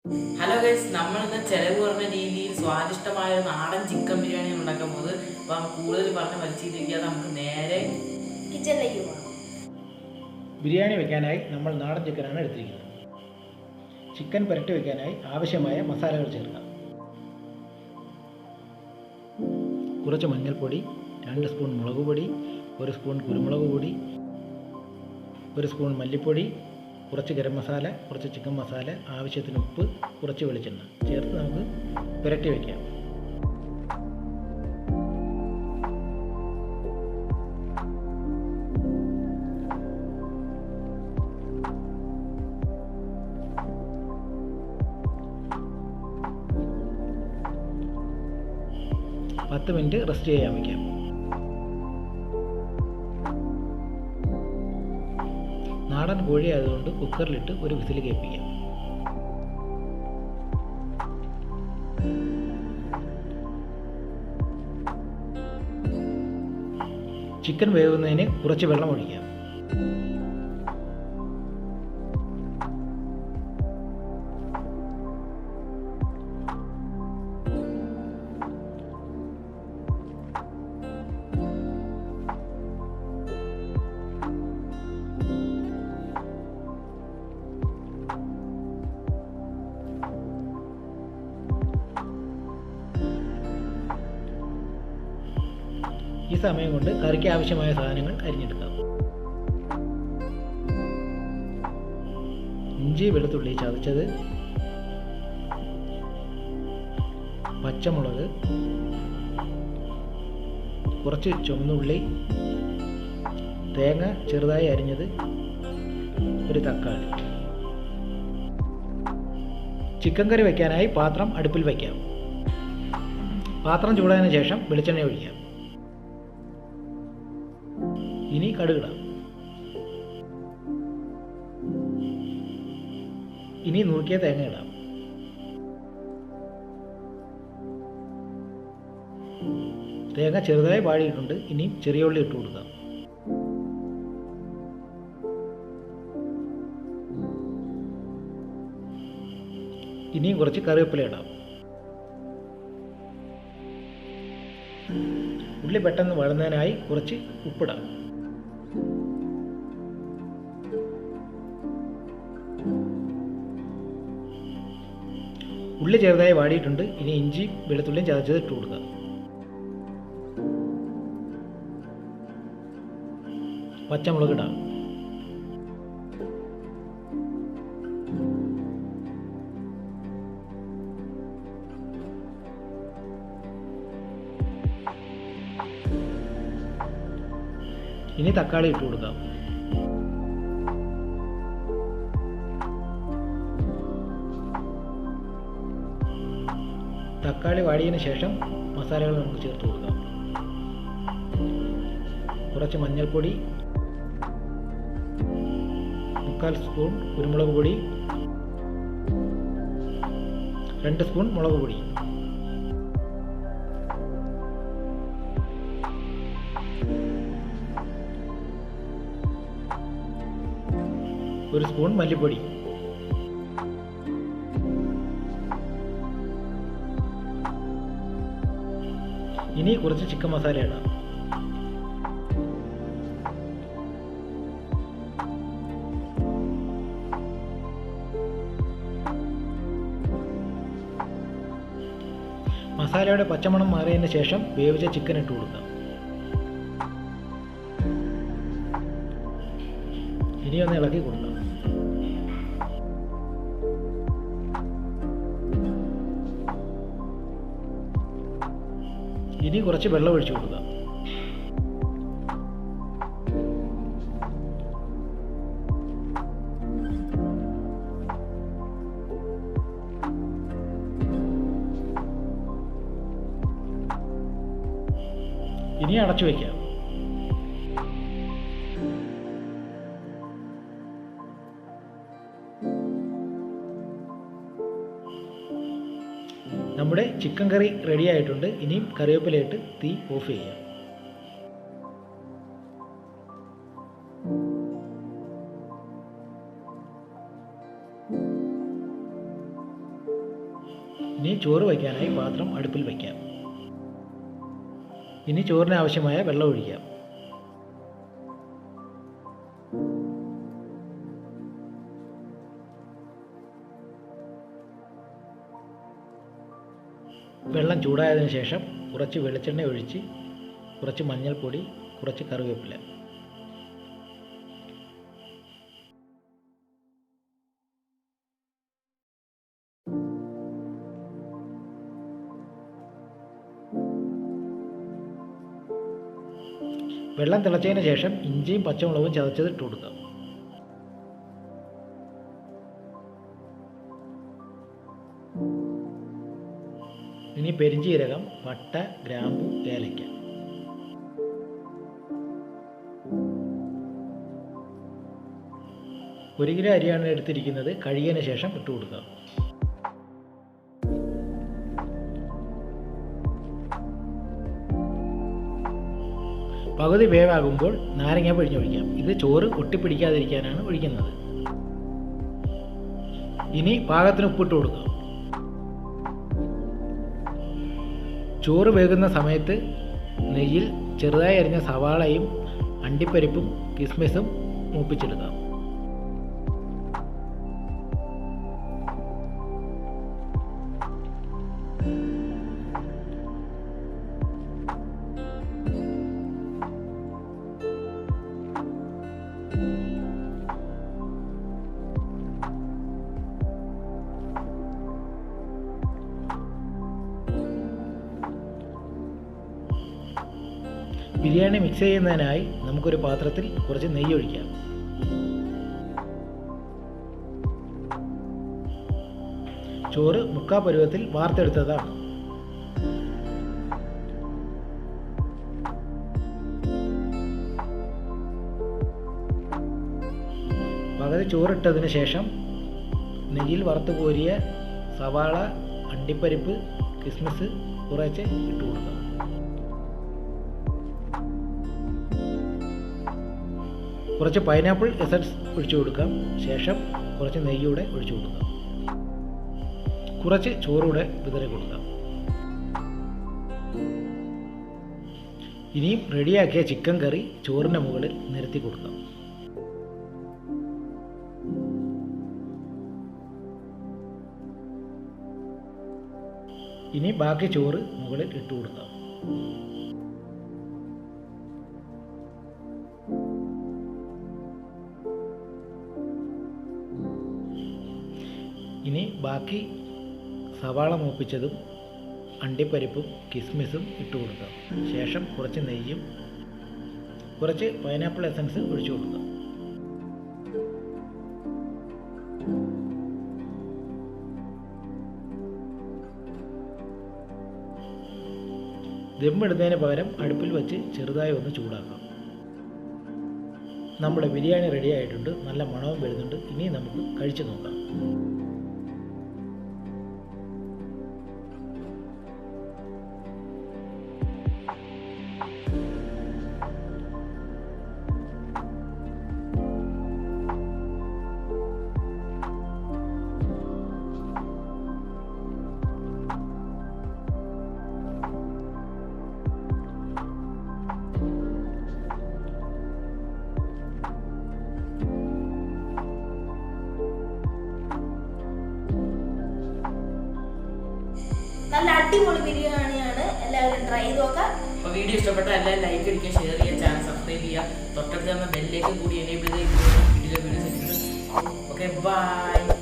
Hello guys, നമ്മളിന്ന് ചിലവ് കുറഞ്ഞ രീതിയിൽ സ്വാദിഷ്ടമായ ഒരു നാടൻ ചിക്കൻ ബിരിയാണി ഉണ്ടാക്കാൻ പോകുന്നത്. അപ്പം കൂടുതൽ പറഞ്ഞ് വലിച്ചിരിക്കാതെ നമുക്ക് നേരെ കിച്ചണിലേക്ക് പോകാം. ബിരിയാണി വയ്ക്കാനായി നമ്മൾ നാടൻ ചിക്കനാണ് എടുത്തിരിക്കുന്നത്. ചിക്കൻ പുരട്ടി വയ്ക്കാനായി ആവശ്യമായ മസാലകൾ ചേർക്കാം. കുറച്ച് മഞ്ഞൾപ്പൊടി, 2 സ്പൂൺ മുളക് പൊടി, 1 സ്പൂൺ കുരുമുളക് പൊടി, 1 സ്പൂൺ മല്ലിപ്പൊടി, കുറച്ച് ഗരം മസാല, കുറച്ച് ചിക്കൻ മസാല, ആവശ്യത്തിന് ഉപ്പ്, കുറച്ച് വെളിച്ചെണ്ണ ചേർത്ത് നമുക്ക് പുരട്ടി വയ്ക്കാം. പത്ത് മിനിറ്റ് റെസ്റ്റ് ചെയ്യാൻ വയ്ക്കാം. നാടൻ കോഴി ആയതുകൊണ്ട് കുക്കറിലിട്ട് ഒരു വിസിൽ കേൾപ്പിക്കാം. ചിക്കൻ വേവുന്നതിന് കുറച്ച് വെള്ളം ഒഴിക്കാം. ഈ സമയം കൊണ്ട് കറിക്ക് ആവശ്യമായ സാധനങ്ങൾ അരിഞ്ഞെടുക്കാം. ഇഞ്ചി വെളുത്തുള്ളി ചതച്ചത്, പച്ചമുളക്, കുറച്ച് ചുവന്നുള്ളി, തേങ്ങ ചെറുതായി അരിഞ്ഞത്, ഒരു തക്കാളി. ചിക്കൻ കറി വയ്ക്കാനായി പാത്രം അടുപ്പിൽ വയ്ക്കാം. പാത്രം ചൂടായതിനു ശേഷം വെളിച്ചെണ്ണ ഒഴിക്കാം. ഇനി കടുകിടാം. ഇനി നുറുക്കിയ തേങ്ങ ഇടാം. തേങ്ങ ചെറുതായി വാടിയിട്ടുണ്ട്. ഇനി ചെറിയ ഉള്ളി ഇട്ട് കൊടുക്കാം. ഇനിയും കുറച്ച് കറിവേപ്പില ഇടാം. ഉള്ളി പെട്ടെന്ന് വഴന്നതിനായി കുറച്ച് ഉപ്പിടാം. ഉള്ളി ചെറുതായി വാടിയിട്ടുണ്ട്. ഇനി ഇഞ്ചി വെളുത്തുള്ളിയും ചതച്ചത് ഇട്ട് കൊടുക്കാം. പച്ചമുളക് ഇടാം. ഇനി തക്കാളി ഇട്ട് കൊടുക്കാം. തക്കാളി വാടിയതിനു ശേഷം മസാലകൾ നമുക്ക് ചേർത്ത് കൊടുക്കാം. കുറച്ച് മഞ്ഞൾപ്പൊടി, 1/4 സ്പൂൺ കുരുമുളക് പൊടി, 2 സ്പൂൺ മുളക് പൊടി, ഒരു സ്പൂൺ മല്ലിപ്പൊടി, ഇനി കുറച്ച് ചിക്കൻ മസാല ഇടാം. മസാലയുടെ പച്ചമണം മാറിയതിന് ശേഷം വേവിച്ച ചിക്കൻ ഇട്ട് കൊടുക്കാം. ഇനി ഒന്ന് ഇളക്കി കൊടുക്കാം. ഇനി കുറച്ച് വെള്ളം ഒഴിച്ചു കൊടുക്കാം. ഇനി അടച്ചു വയ്ക്കാം. നമ്മുടെ ചിക്കൻ കറി റെഡി ആയിട്ടുണ്ട്. ഇനിയും കറിവേപ്പിലയിട്ട് തീ ഓഫ് ചെയ്യാം. ഇനി ചോറ് വയ്ക്കാനായി പാത്രം അടുപ്പിൽ വയ്ക്കാം. ഇനി ചോറിന് ആവശ്യമായ വെള്ളം ഒഴിക്കാം. വെള്ളം ചൂടായതിനു ശേഷം കുറച്ച് വെളിച്ചെണ്ണ ഒഴിച്ച് കുറച്ച് മഞ്ഞൾപ്പൊടി, കുറച്ച് കറിവേപ്പില, വെള്ളം തിളച്ചതിന് ശേഷം ഇഞ്ചിയും പച്ചമുളകും ചതച്ചത് ഇട്ട് കൊടുക്കാം. ഇനി പെരിഞ്ചീരകം, പട്ട, ഗ്രാമ്പു, ഏലക്ക. ഒരു കിലോ അരിയാണ് എടുത്തിരിക്കുന്നത്. കഴുകിയതിന് ശേഷം ഇട്ട് കൊടുക്കാം. പകുതി വേവാകുമ്പോൾ നാരങ്ങ പിഴിഞ്ഞൊഴിക്കാം. ഇത് ചോറ് ഒട്ടിപ്പിടിക്കാതിരിക്കാനാണ് ഒഴിക്കുന്നത്. ഇനി പാകത്തിന് ഉപ്പിട്ട് കൊടുക്കാം. ചോറ് വേകുന്ന സമയത്ത് നെയ്യിൽ ചെറുതായി അരിഞ്ഞ സവാളയും അണ്ടിപ്പരിപ്പും കിസ്മിസും മൂപ്പിച്ചെടുക്കാം. ബിരിയാണി മിക്സ് ചെയ്യുന്നതിനായി നമുക്കൊരു പാത്രത്തിൽ കുറച്ച് നെയ്യ് ഒഴിക്കാം. ചോറ് മുക്കാ പരുവത്തിൽ വാർത്തെടുത്തതാണ്. പകുതി ചോറിട്ടതിന് ശേഷം നെയ്യിൽ വറുത്ത് കോരിയ സവാള, അണ്ടിപ്പരിപ്പ്, കിസ്മിസ് കുറച്ച് ഇട്ട് കൊടുക്കാം. കുറച്ച് പൈനാപ്പിൾ എസൻസ് ഒഴിച്ചു കൊടുക്കാം. ശേഷം കുറച്ച് നെയ്യൂടെ ഒഴിച്ചു കൊടുക്കാം. കുറച്ച് ചോറൂടെ വിതറി കൊടുക്കാം. ഇനിയും റെഡിയാക്കിയ ചിക്കൻ കറി ചോറിൻ്റെ മുകളിൽ നിരത്തി കൊടുക്കാം. ഇനി ബാക്കി ചോറ് മുകളിൽ ഇട്ട് കൊടുക്കാം. ഇനി ബാക്കി സവാള മൂപ്പിച്ചതും അണ്ടിപ്പരിപ്പും കിസ്മിസും ഇട്ട് കൊടുക്കാം. ശേഷം കുറച്ച് നെയ്യും കുറച്ച് പൈനാപ്പിൾ എസൻസ് ഒഴിച്ചു കൊടുക്കാം. ദമ്മിടുന്നതിന് പകരം അടുപ്പിൽ വെച്ച് ചെറുതായി ഒന്ന് ചൂടാക്കാം. നമ്മുടെ ബിരിയാണി റെഡി ആയിട്ടുണ്ട്. നല്ല മണവും വരുന്നുണ്ട്. ഇനി നമുക്ക് കഴിച്ചു നോക്കാം. നല്ല അടിപൊളി ബിരിയാണിയാണ്. എല്ലാവരും ട്രൈ ചെയ്ത് നോക്കാം. അപ്പോൾ വീഡിയോ ഇഷ്ടപ്പെട്ട എല്ലാവരും ലൈക്ക് അടിക്കുക, ഷെയർ ചെയ്യുക, ചാനൽ സബ്സ്ക്രൈബ് ചെയ്യുക, തൊട്ടടുത്ത് തന്ന ബെല്ലേക്ക് കൂടി എനേബിൾ ചെയ്ത് വീഡിയോ സെറ്റ്. Okay, by.